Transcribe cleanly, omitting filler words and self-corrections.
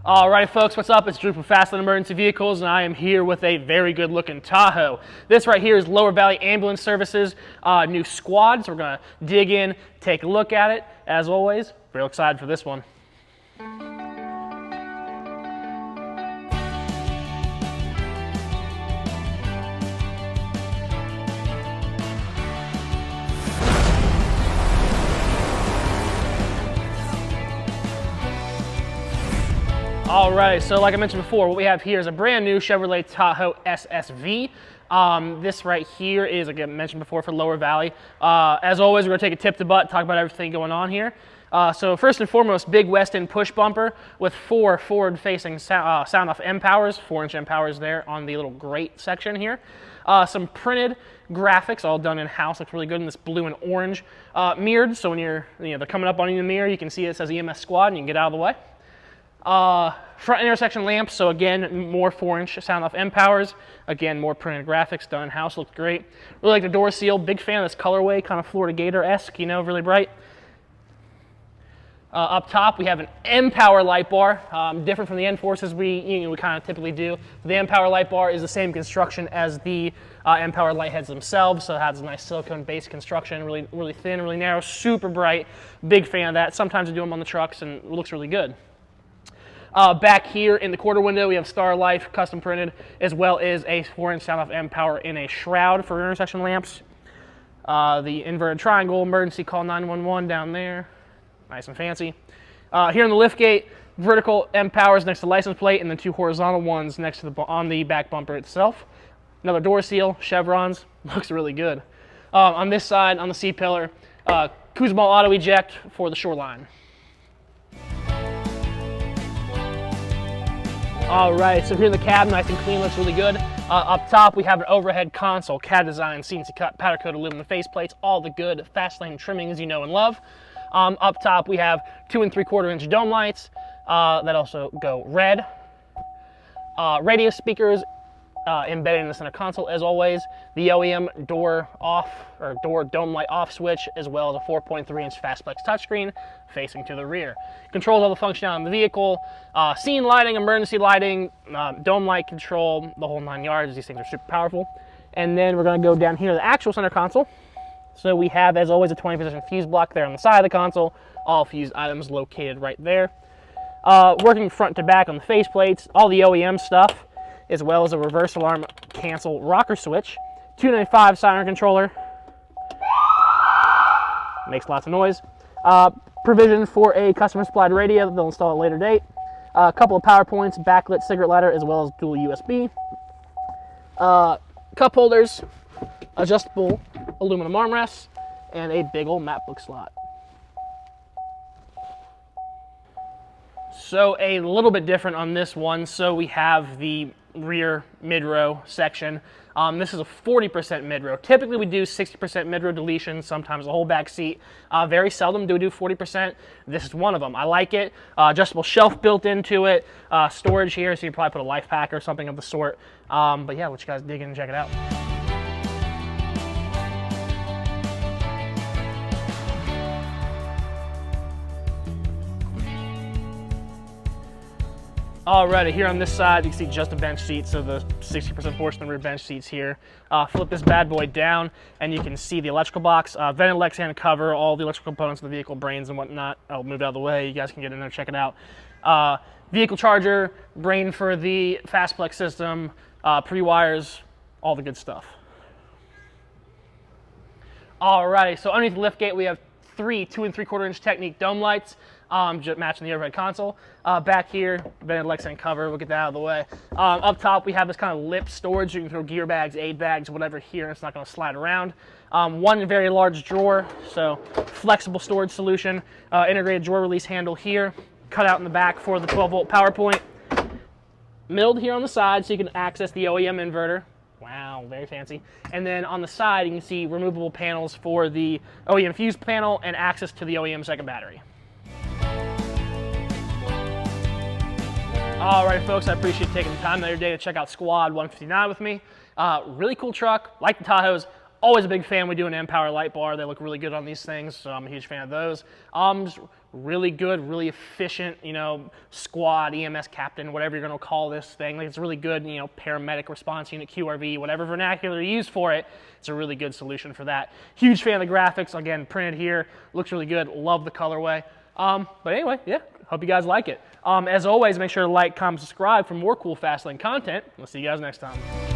Alright folks, what's up? It's Drew from FastLane Emergency Vehicles, and I am here with a very good looking Tahoe. This right here is Lower Valley Ambulance Services new squad, so we're going to dig in, take a look at it. As always, real excited for this one. Alright, so like I mentioned before, what we have here is a brand new Chevrolet Tahoe SSV. This right here is, like I mentioned before, for Lower Valley. As always, we're going to take a tip to butt, talk about everything going on here. So first and foremost, big West-End push bumper with 4 forward-facing sound-off M-Powers, 4-inch M-Powers there on the little grate section here. Some printed graphics, all done in-house, looks really good in this blue and orange. Mirrored, so when they're coming up on you in the mirror, you can see it says EMS Squad and you can get out of the way. Front intersection lamps, so again, more 4-inch sound-off M-Powers. Again, more printed graphics done in-house, looked great. Really like the door seal, big fan of this colorway, kind of Florida Gator-esque, really bright. Up top, we have an M-Power light bar, different from the N-Forces we kind of typically do. The M-Power light bar is the same construction as the M-Power light heads themselves, so it has a nice silicone-based construction, really thin, really narrow, super bright. Big fan of that. Sometimes I do them on the trucks, and it looks really good. Back here in the quarter window, we have Star Life custom printed, as well as a 4-inch sound-off M-Power in a shroud for intersection lamps. The inverted triangle, emergency call 911 down there, nice and fancy. Here in the liftgate, vertical M-Powers next to the license plate, and then 2 horizontal ones next to on the back bumper itself. Another door seal, chevrons, looks really good. On this side, on the C-pillar, Kuzma auto eject for the shoreline. Alright, so here in the cab, nice and clean, looks really good. Up top, we have an overhead console, CAD design, CNC cut, powder coat aluminum faceplates, all the good FastLane trimmings you know and love. Up top, we have 2 3/4-inch dome lights that also go red. Radio speakers embedded in the center console, as always. The OEM door off, or door dome light off switch, as well as a 4.3-inch Fastplex touchscreen facing to the rear. Controls all the functionality in the vehicle, scene lighting, emergency lighting, dome light control, the whole 9 yards. These things are super powerful. And then we're going to go down here to the actual center console. So we have, as always, a 20-position fuse block there on the side of the console. All fused items located right there. Working front to back on the faceplates, all the OEM stuff, as well as a reverse alarm cancel rocker switch, 295 siren controller, makes lots of noise, provision for a customer supplied radio that they'll install at a later date, a couple of power points, backlit cigarette lighter, as well as dual USB, cup holders, adjustable aluminum armrests, and a big old map book slot. So a little bit different on this one. So we have the rear mid-row section. This is a 40% mid-row. Typically we do 60% mid-row deletion, sometimes the whole back seat. Very seldom do we do 40%. This is one of them. I like it. Adjustable shelf built into it. Storage here, so you can probably put a life pack or something of the sort. But yeah, let you guys dig in and check it out. Alrighty, here on this side, you can see just a bench seat, so the 60% portion of the rear bench seats here. Flip this bad boy down, and you can see the electrical box, vented Lexan cover, all the electrical components of the vehicle, brains and whatnot. I'll move it out of the way, you guys can get in there, check it out. Vehicle charger, brain for the Fastplex system, pre-wires, all the good stuff. Alrighty, so underneath the liftgate, we have 3 2 3/4-inch Technique dome lights, matching the overhead console. Back here, vented Lexan cover, we'll get that out of the way. Up top, we have this kind of lip storage. You can throw gear bags, aid bags, whatever here, and it's not going to slide around. One very large drawer, so flexible storage solution. Integrated drawer release handle here, cut out in the back for the 12-volt power point. Milled here on the side so you can access the OEM inverter. Wow, very fancy. And then on the side, you can see removable panels for the OEM fuse panel and access to the OEM second battery. All right, folks, I appreciate you taking the time another day to check out Squad 159 with me. Really cool truck, like the Tahoes. Always a big fan. We do an M-Power light bar. They look really good on these things, so I'm a huge fan of those. Just really good, really efficient, you know, squad, EMS captain, whatever you're going to call this thing. Like, it's a really good, you know, paramedic response unit, QRV, whatever vernacular you use for it. It's a really good solution for that. Huge fan of the graphics. Again, printed here. Looks really good. Love the colorway. But anyway, yeah, hope you guys like it. As always, make sure to like, comment, subscribe for more cool FastLane content. We'll see you guys next time.